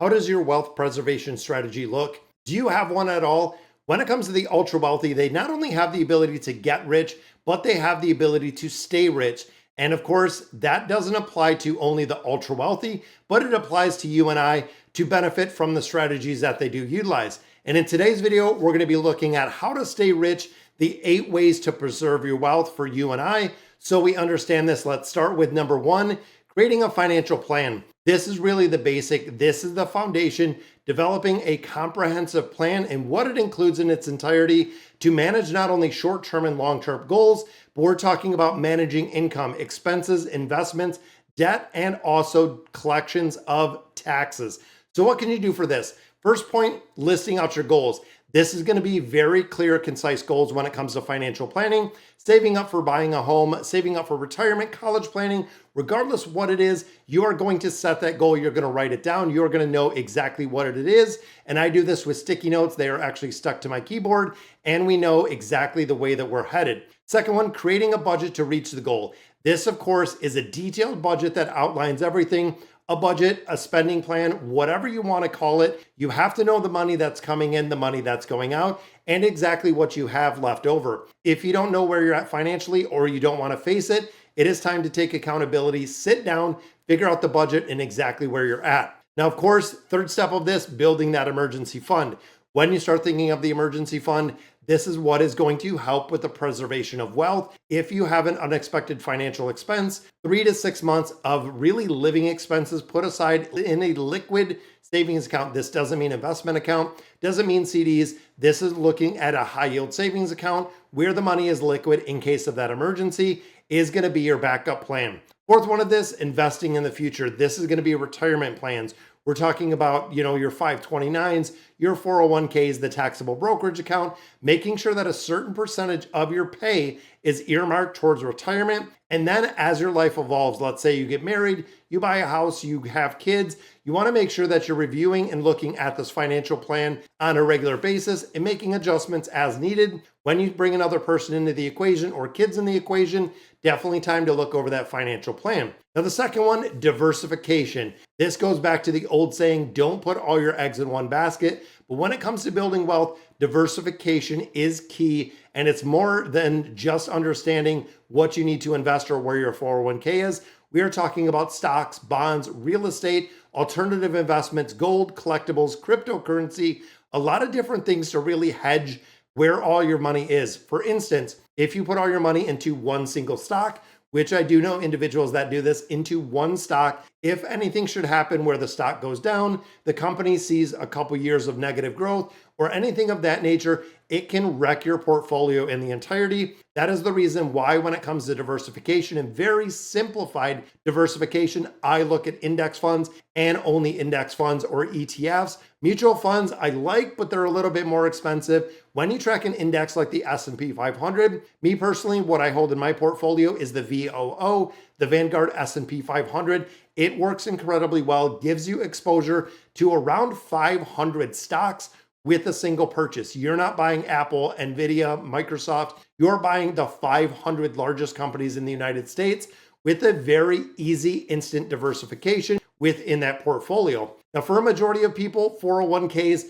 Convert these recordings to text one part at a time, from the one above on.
How does your wealth preservation strategy look? Do you have one at all? When it comes to the ultra wealthy, they not only have the ability to get rich, but they have the ability to stay rich. And of course, that doesn't apply to only the ultra wealthy, but it applies to you and I to benefit from the strategies that they do utilize. And in today's video, we're going to be looking at how to stay rich, the 8 ways to preserve your wealth for you and I. So we understand this. Let's start with number 1, creating a financial plan. This is really the basic. This is the foundation, developing a comprehensive plan and what it includes in its entirety to manage not only short-term and long-term goals, but we're talking about managing income, expenses, investments, debt, and also collections of taxes. So what can you do for this? First point, listing out your goals. This is going to be very clear, concise goals when it comes to financial planning, saving up for buying a home, saving up for retirement, college planning. Regardless what it is, you are going to set that goal. You're going to write it down. You're going to know exactly what it is. And I do this with sticky notes. They are actually stuck to my keyboard, and we know exactly the way that we're headed. Second one, creating a budget to reach the goal. This, of course, is a detailed budget that outlines everything. A budget, a spending plan, whatever you want to call it. You have to know the money that's coming in, the money that's going out, and exactly what you have left over. If you don't know where you're at financially or you don't want to face it, it is time to take accountability, sit down, figure out the budget and exactly where you're at. Now, of course, third step of this, building that emergency fund. When you start thinking of the emergency fund, this is what is going to help with the preservation of wealth. If you have an unexpected financial expense, 3 to 6 months of really living expenses put aside in a liquid savings account. This doesn't mean investment account, doesn't mean CDs. This is looking at a high yield savings account where the money is liquid in case of that emergency is going to be your backup plan. Fourth one of this, investing in the future. This is going to be retirement plans. We're talking about, your 529s, your 401ks, the taxable brokerage account, making sure that a certain percentage of your pay is earmarked towards retirement. And then as your life evolves, let's say you get married, you buy a house, you have kids, you want to make sure that you're reviewing and looking at this financial plan on a regular basis and making adjustments as needed. When you bring another person into the equation or kids in the equation, definitely time to look over that financial plan. Now, the second one, diversification. This goes back to the old saying, don't put all your eggs in one basket. But when it comes to building wealth, diversification is key. And it's more than just understanding what you need to invest or where your 401k is. We are talking about stocks, bonds, real estate, alternative investments, gold, collectibles, cryptocurrency, a lot of different things to really hedge where all your money is. For instance, if you put all your money into one single stock, which I do know individuals that do this, into one stock, if anything should happen where the stock goes down, the company sees a couple years of negative growth or anything of that nature, it can wreck your portfolio in the entirety. That is the reason why when it comes to diversification and very simplified diversification, I look at index funds and only index funds or ETFs. Mutual funds I like, but they're a little bit more expensive. When you track an index like the S&P 500, me personally, what I hold in my portfolio is the VOO, the Vanguard S&P 500. It works incredibly well, gives you exposure to around 500 stocks with a single purchase. You're not buying Apple, Nvidia, Microsoft. You're buying the 500 largest companies in the United States with a very easy instant diversification within that portfolio. Now, for a majority of people, 401ks,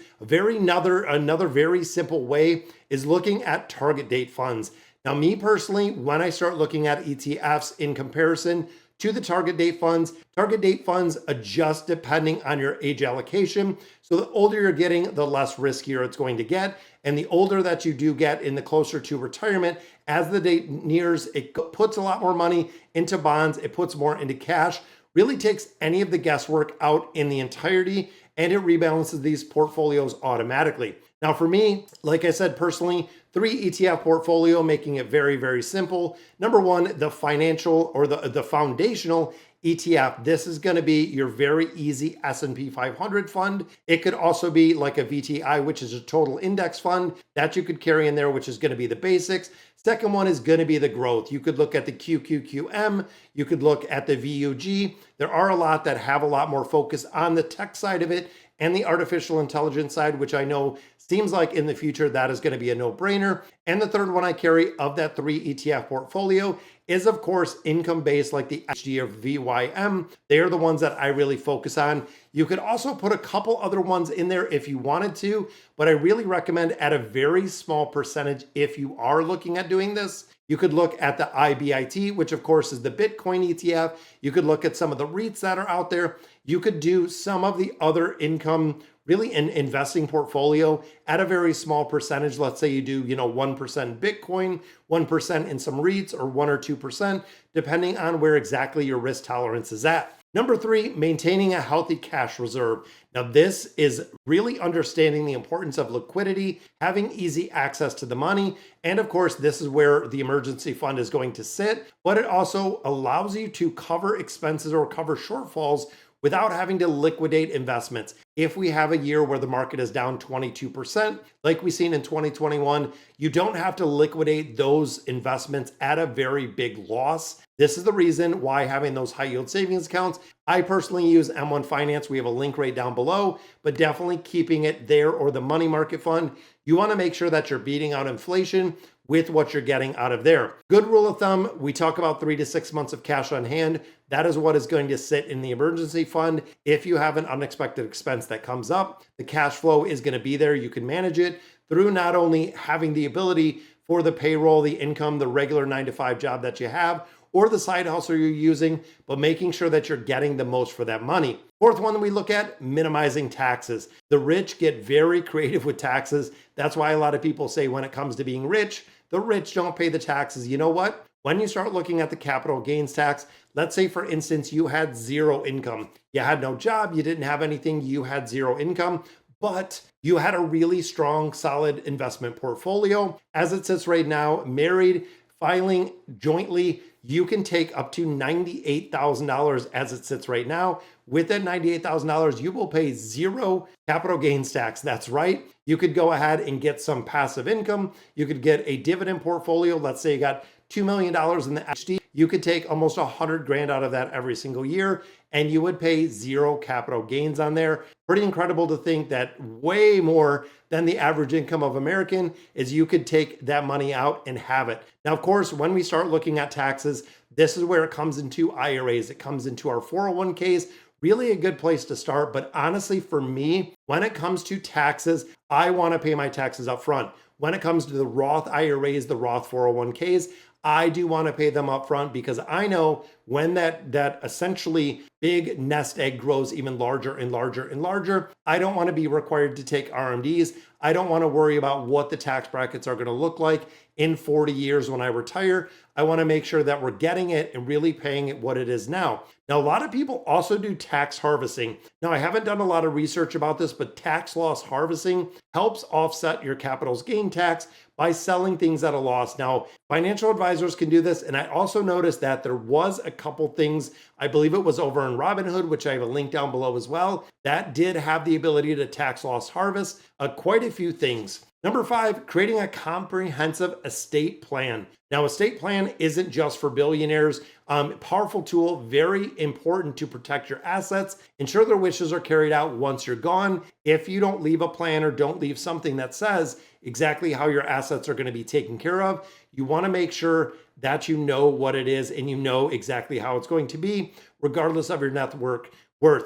another very simple way is looking at target date funds. Now, me personally, when I start looking at ETFs in comparison to the target date funds adjust depending on your age allocation. So the older you're getting, the less riskier it's going to get. And the older that you do get in the closer to retirement, as the date nears, it puts a lot more money into bonds. It puts more into cash, really takes any of the guesswork out in the entirety, and it rebalances these portfolios automatically. Now for me, like I said, personally, 3 ETF portfolio, making it very, very simple. Number 1, the financial or the foundational ETF. This is going to be your very easy S&P 500 fund. It could also be like a VTI, which is a total index fund that you could carry in there, which is going to be the basics. Second one is going to be the growth. You could look at the QQQM. You could look at the VUG. There are a lot that have a lot more focus on the tech side of it and the artificial intelligence side, which I know seems like in the future that is going to be a no-brainer. And the third one I carry of that 3 ETF portfolio is, of course, income-based like the HD or VYM. They are the ones that I really focus on. You could also put a couple other ones in there if you wanted to, but I really recommend at a very small percentage if you are looking at doing this. You could look at the IBIT, which of course is the Bitcoin ETF. You could look at some of the REITs that are out there. You could do some of the other income, really an investing portfolio at a very small percentage. Let's say you do, 1% Bitcoin, 1% in some REITs, or 1 or 2%, depending on where exactly your risk tolerance is at. Number 3, maintaining a healthy cash reserve. Now, this is really understanding the importance of liquidity, having easy access to the money. And of course, this is where the emergency fund is going to sit, but it also allows you to cover expenses or cover shortfalls without having to liquidate investments. If we have a year where the market is down 22%, like we've seen in 2021, you don't have to liquidate those investments at a very big loss. This is the reason why having those high yield savings accounts, I personally use M1 Finance. We have a link right down below, but definitely keeping it there, or the money market fund. You want to make sure that you're beating out inflation with what you're getting out of there. Good rule of thumb, we talk about 3 to 6 months of cash on hand. That is what is going to sit in the emergency fund. If you have an unexpected expense that comes up, the cash flow is going to be there. You can manage it through not only having the ability for the payroll, the income, the regular 9 to 5 job that you have, or the side hustle you're using, but making sure that you're getting the most for that money. Fourth one that we look at, minimizing taxes. The rich get very creative with taxes. That's why a lot of people say when it comes to being rich, the rich don't pay the taxes. You know what? When you start looking at the capital gains tax, let's say for instance, you had zero income. You had no job, you didn't have anything, you had zero income, but you had a really strong, solid investment portfolio. As it sits right now, married, filing jointly, you can take up to $98,000 as it sits right now. With that $98,000, you will pay zero capital gains tax. That's right. You could go ahead and get some passive income. You could get a dividend portfolio. Let's say you got $2 million in the HD. You could take almost 100 grand out of that every single year, and you would pay zero capital gains on there. Pretty incredible to think that way more than the average income of American is you could take that money out and have it. Now, of course, when we start looking at taxes, this is where it comes into IRAs. It comes into our 401ks. Really a good place to start. But honestly, for me, when it comes to taxes, I want to pay my taxes up front. When it comes to the Roth IRAs, the Roth 401ks, I do want to pay them up front because I know when that essentially big nest egg grows even larger and larger and larger, I don't want to be required to take RMDs. I don't want to worry about what the tax brackets are going to look like in 40 years when I retire. I want to make sure that we're getting it and really paying it what it is now. Now, a lot of people also do tax harvesting. Now, I haven't done a lot of research about this, but tax loss harvesting helps offset your capital's gain tax by selling things at a loss. Now, financial advisors can do this. And I also noticed that there was a couple things, I believe it was over in Robinhood, which I have a link down below as well, that did have the ability to tax loss harvest quite a few things. Number 5, creating a comprehensive estate plan. Now, estate plan isn't just for billionaires. Powerful tool, very important to protect your assets, ensure their wishes are carried out once you're gone. If you don't leave a plan or don't leave something that says exactly how your assets are going to be taken care of, you want to make sure that you know what it is and you know exactly how it's going to be, regardless of your net worth.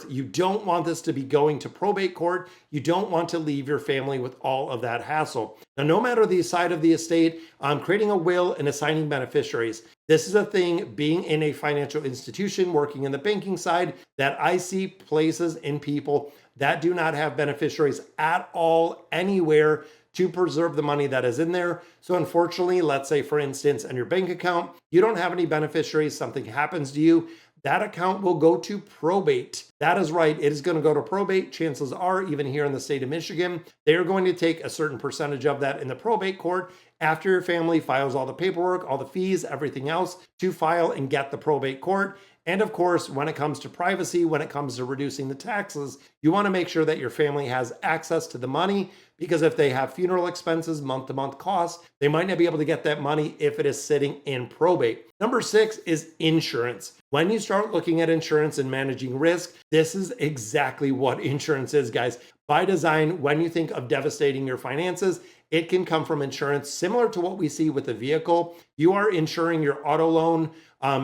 You don't want this to be going to probate court. You don't want to leave your family with all of that hassle. Now, no matter the side of the estate, creating a will and assigning beneficiaries. This is a thing being in a financial institution, working in the banking side, that I see places and people that do not have beneficiaries at all anywhere to preserve the money that is in there. So unfortunately, let's say for instance, in your bank account, you don't have any beneficiaries, something happens to you, that account will go to probate. That is right. It is going to go to probate. Chances are, even here in the state of Michigan, they are going to take a certain percentage of that in the probate court after your family files all the paperwork, all the fees, everything else to file and get the probate court. And of course, when it comes to privacy, when it comes to reducing the taxes, you want to make sure that your family has access to the money, because if they have funeral expenses, month-to-month costs, they might not be able to get that money if it is sitting in probate. Number 6 is insurance. When you start looking at insurance and managing risk, this is exactly what insurance is, guys. By design, when you think of devastating your finances, it can come from insurance, similar to what we see with a vehicle. You are insuring your auto loan,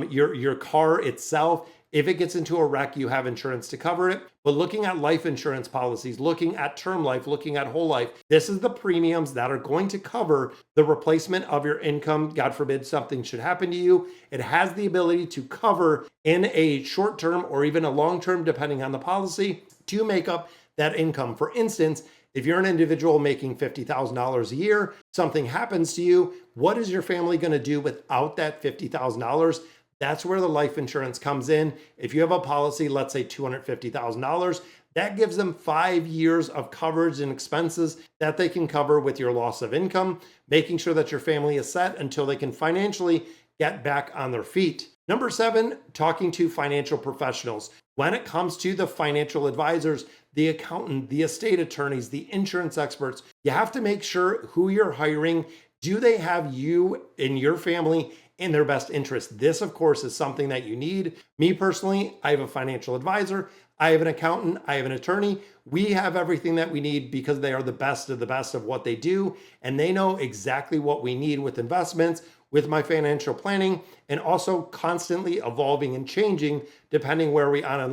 your car itself. If it gets into a wreck, you have insurance to cover it. But looking at life insurance policies, looking at term life, looking at whole life, this is the premiums that are going to cover the replacement of your income. God forbid something should happen to you. It has the ability to cover in a short term or even a long term, depending on the policy, to make up that income. For instance, if you're an individual making $50,000 a year, something happens to you, what is your family going to do without that $50,000? That's where the life insurance comes in. If you have a policy, let's say $250,000, that gives them 5 years of coverage and expenses that they can cover with your loss of income, making sure that your family is set until they can financially get back on their feet. Number 7, talking to financial professionals. When it comes to the financial advisors, the accountant, the estate attorneys, the insurance experts, you have to make sure who you're hiring. Do they have you and your family in their best interest? This, of course, is something that you need. Me personally, I have a financial advisor, I have an accountant, I have an attorney. We have everything that we need because they are the best of what they do. And they know exactly what we need with investments, with my financial planning, and also constantly evolving and changing depending where we are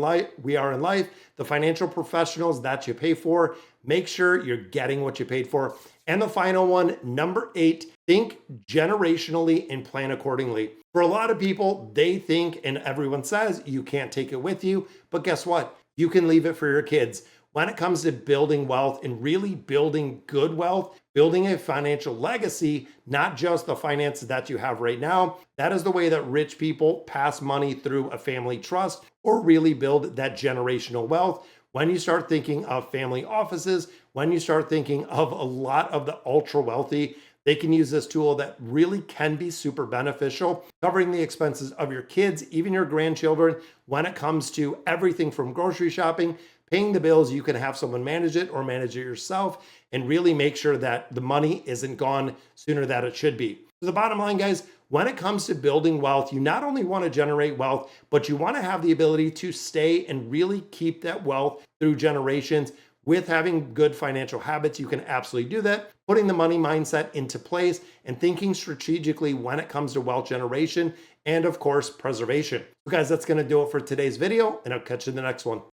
in life. The financial professionals that you pay for, make sure you're getting what you paid for. And the final one, number 8, think generationally and plan accordingly. For a lot of people, they think, and everyone says, you can't take it with you, but guess what? You can leave it for your kids. When it comes to building wealth and really building good wealth, building a financial legacy, not just the finances that you have right now, that is the way that rich people pass money through a family trust or really build that generational wealth. When you start thinking of family offices, when you start thinking of a lot of the ultra wealthy, they can use this tool that really can be super beneficial, covering the expenses of your kids, even your grandchildren, when it comes to everything from grocery shopping, paying the bills. You can have someone manage it or manage it yourself and really make sure that the money isn't gone sooner than it should be. So the bottom line, guys, when it comes to building wealth, you not only want to generate wealth, but you want to have the ability to stay and really keep that wealth through generations. With having good financial habits, you can absolutely do that. Putting the money mindset into place and thinking strategically when it comes to wealth generation and, of course, preservation. So guys, that's going to do it for today's video, and I'll catch you in the next one.